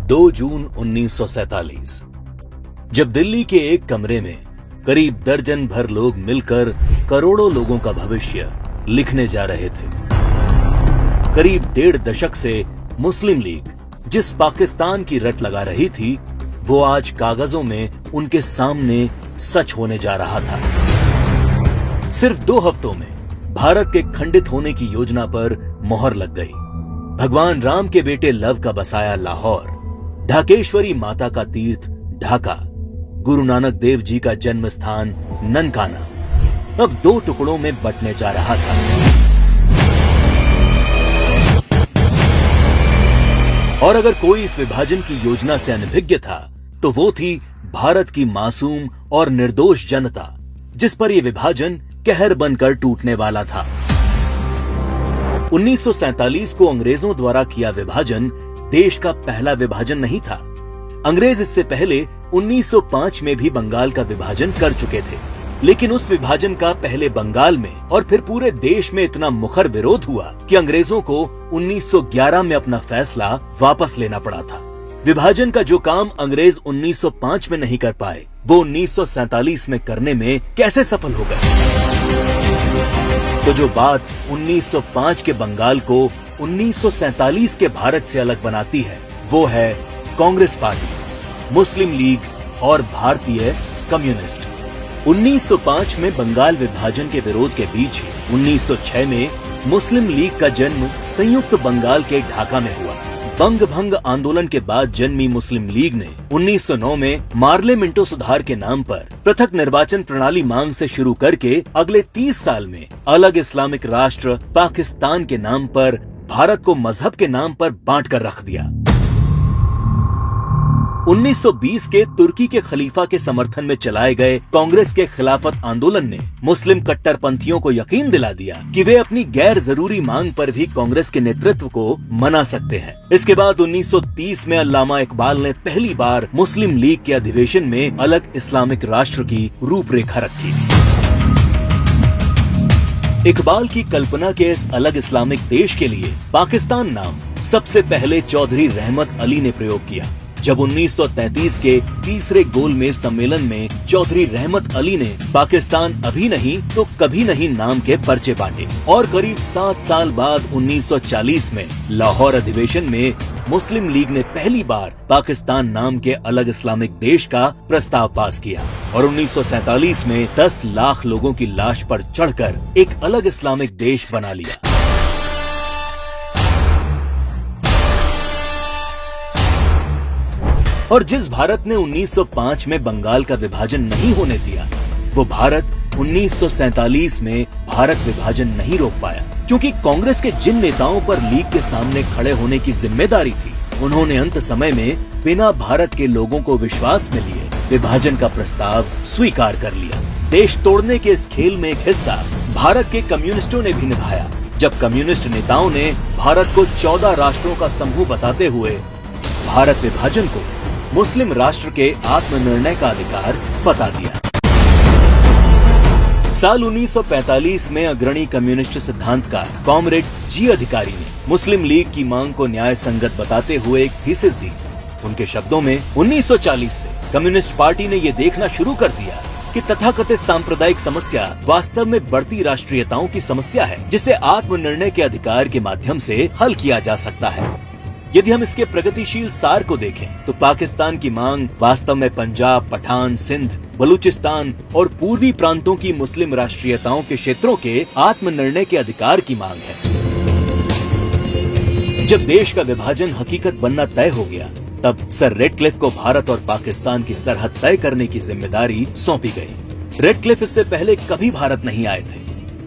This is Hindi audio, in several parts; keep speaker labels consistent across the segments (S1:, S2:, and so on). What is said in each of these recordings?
S1: 2 जून 1947 जब दिल्ली के एक कमरे में करीब दर्जन भर लोग मिलकर करोड़ों लोगों का भविष्य लिखने जा रहे थे। करीब 1.5 दशक से मुस्लिम लीग जिस पाकिस्तान की रट लगा रही थी, वो आज कागजों में उनके सामने सच होने जा रहा था। सिर्फ 2 हफ्तों में भारत के खंडित होने की योजना पर मोहर लग गई। भगवान राम के बेटे लव का बसाया लाहौर, ढाकेश्वरी माता का तीर्थ ढाका, गुरु नानक देव जी का जन्म स्थान ननकाना अब 2 टुकड़ों में बंटने जा रहा था। और अगर कोई इस विभाजन की योजना से अनभिज्ञ था तो वो थी भारत की मासूम और निर्दोष जनता, जिस पर यह विभाजन कहर बनकर टूटने वाला था। 1947 को अंग्रेजों द्वारा किया विभाजन देश का पहला विभाजन नहीं था। अंग्रेज इससे पहले 1905 में भी बंगाल का विभाजन कर चुके थे, लेकिन उस विभाजन का पहले बंगाल में और फिर पूरे देश में इतना मुखर विरोध हुआ कि अंग्रेजों को 1911 में अपना फैसला वापस लेना पड़ा था। विभाजन का जो काम अंग्रेज 1905 में नहीं कर पाए, वो 1947 में करने में कैसे सफल हो गए? तो जो बात 1905 के बंगाल को 1947 के भारत से अलग बनाती है, वो है कांग्रेस पार्टी, मुस्लिम लीग और भारतीय कम्युनिस्ट। 1905 में बंगाल विभाजन के विरोध के बीच ही 1906 में मुस्लिम लीग का जन्म संयुक्त बंगाल के ढाका में हुआ। बंग भंग आंदोलन के बाद जन्मी मुस्लिम लीग ने 1909 में मार्ले मिंटो सुधार के नाम पर पृथक निर्वाचन प्रणाली मांग से शुरू करके अगले 30 साल में अलग इस्लामिक राष्ट्र पाकिस्तान के नाम पर भारत को मजहब के नाम पर बांट कर रख दिया। 1920 के तुर्की के खलीफा के समर्थन में चलाए गए कांग्रेस के खिलाफत आंदोलन ने मुस्लिम कट्टरपंथियों को यकीन दिला दिया कि वे अपनी गैर जरूरी मांग पर भी कांग्रेस के नेतृत्व को मना सकते हैं। इसके बाद 1930 में अल्लामा इकबाल ने पहली बार मुस्लिम लीग के अधिवेशन में अलग इस्लामिक राष्ट्र की रूपरेखा रखी। इकबाल की कल्पना के इस अलग इस्लामिक देश के लिए पाकिस्तान नाम सबसे पहले चौधरी रहमत अली ने प्रयोग किया। जब 1933 के तीसरे गोलमेज सम्मेलन में चौधरी रहमत अली ने पाकिस्तान अभी नहीं तो कभी नहीं नाम के पर्चे बांटे और करीब 7 साल बाद 1940 में लाहौर अधिवेशन में मुस्लिम लीग ने पहली बार पाकिस्तान नाम के अलग इस्लामिक देश का प्रस्ताव पास किया और 1947 में 10 लाख लोगों की लाश पर चढ़कर एक अलग इस्लामिक देश बना लिया। और जिस भारत ने 1905 में बंगाल का विभाजन नहीं होने दिया, वो भारत 1947 में भारत विभाजन नहीं रोक पाया, क्योंकि कांग्रेस के जिन नेताओं पर लीग के सामने खड़े होने की जिम्मेदारी थी, उन्होंने अंत समय में बिना भारत के लोगों को विश्वास में लिए विभाजन का प्रस्ताव स्वीकार कर लिया। देश तोड़ने के इस खेल में एक हिस्सा भारत के कम्युनिस्टों ने भी निभाया, जब कम्युनिस्ट नेताओं ने भारत को 14 राष्ट्रों का समूह बताते हुए भारत विभाजन को मुस्लिम राष्ट्र के आत्मनिर्णय का अधिकार बता दिया। साल 1945 में अग्रणी कम्युनिस्ट सिद्धांतकार कॉमरेड जी अधिकारी ने मुस्लिम लीग की मांग को न्याय संगत बताते हुए एक थीसिस दी। उनके शब्दों में 1940 से कम्युनिस्ट पार्टी ने ये देखना शुरू कर दिया कि तथाकथित सांप्रदायिक समस्या वास्तव में बढ़ती राष्ट्रीयताओं की समस्या है, जिसे आत्मनिर्णय के अधिकार के माध्यम से हल किया जा सकता है। यदि हम इसके प्रगतिशील सार को देखें तो पाकिस्तान की मांग वास्तव में पंजाब, पठान, सिंध, बलूचिस्तान और पूर्वी प्रांतों की मुस्लिम राष्ट्रीयताओं के क्षेत्रों के आत्मनिर्णय के अधिकार की मांग है। जब देश का विभाजन हकीकत बनना तय हो गया, तब सर रेडक्लिफ को भारत और पाकिस्तान की सरहद तय करने की जिम्मेदारी सौंपी गई। रेडक्लिफ इससे पहले कभी भारत नहीं आए थे।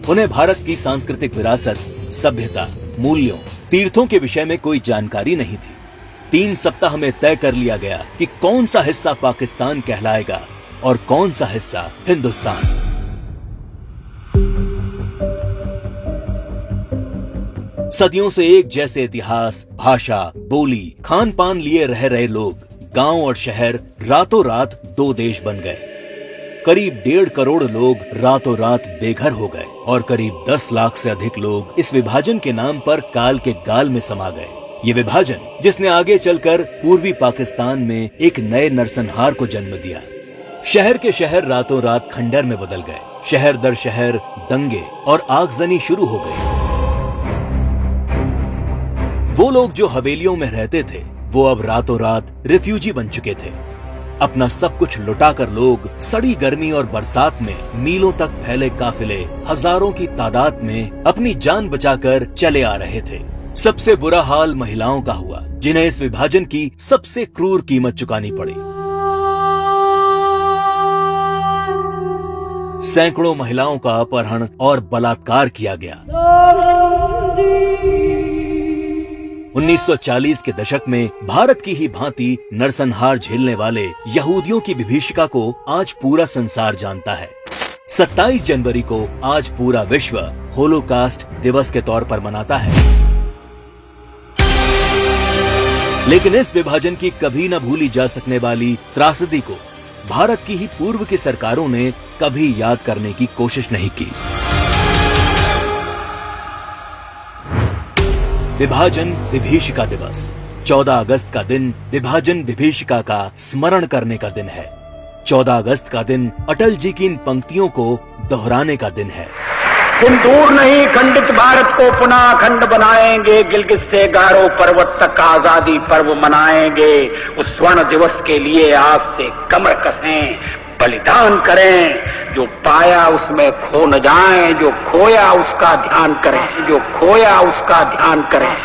S1: उन्हें भारत की सांस्कृतिक विरासत, सभ्यता, मूल्यों, तीर्थों के विषय में कोई जानकारी नहीं थी। 3 सप्ताह में तय कर लिया गया कि कौन सा हिस्सा पाकिस्तान कहलाएगा और कौन सा हिस्सा हिंदुस्तान। सदियों से एक जैसे इतिहास, भाषा, बोली, खान पान लिए रह रहे लोग, गांव और शहर रातों रात 2 देश बन गए। करीब 1.5 करोड़ लोग रातों रात बेघर हो गए और करीब 10 लाख से अधिक लोग इस विभाजन के नाम पर काल के गाल में समा गए। ये विभाजन जिसने आगे चलकर पूर्वी पाकिस्तान में एक नए नरसंहार को जन्म दिया। शहर के शहर रातों रात खंडर में बदल गए। शहर दर शहर दंगे और आगजनी शुरू हो गई। वो लोग जो हवेलियों में रहते थे वो अब रातों रात रिफ्यूजी बन चुके थे। अपना सब कुछ लुटाकर लोग सड़ी गर्मी और बरसात में मीलों तक फैले काफिले हजारों की तादाद में अपनी जान बचाकर चले आ रहे थे। सबसे बुरा हाल महिलाओं का हुआ, जिन्हें इस विभाजन की सबसे क्रूर कीमत चुकानी पड़ी। सैकड़ों महिलाओं का अपहरण और बलात्कार किया गया। 1940 के दशक में भारत की ही भांति नरसंहार झेलने वाले यहूदियों की विभीषिका को आज पूरा संसार जानता है। 27 जनवरी को आज पूरा विश्व होलोकास्ट दिवस के तौर पर मनाता है। लेकिन इस विभाजन की कभी न भूली जा सकने वाली त्रासदी को भारत की ही पूर्व की सरकारों ने कभी याद करने की कोशिश नहीं की। विभाजन विभीषिका दिवस 14 अगस्त का दिन विभाजन विभीषिका का स्मरण करने का दिन है। 14 अगस्त का दिन अटल जी की इन पंक्तियों को दोहराने का दिन है।
S2: तुम दूर नहीं खंडित भारत को पुनः अखंड बनाएंगे, गिलगित से गारो पर्वत तक आजादी पर्व मनाएंगे। उस स्वर्ण दिवस के लिए आज से कमर कसें, बलिदान करें। जो पाया उसमें खो न जाएं, जो खोया उसका ध्यान करें, जो खोया उसका ध्यान करें।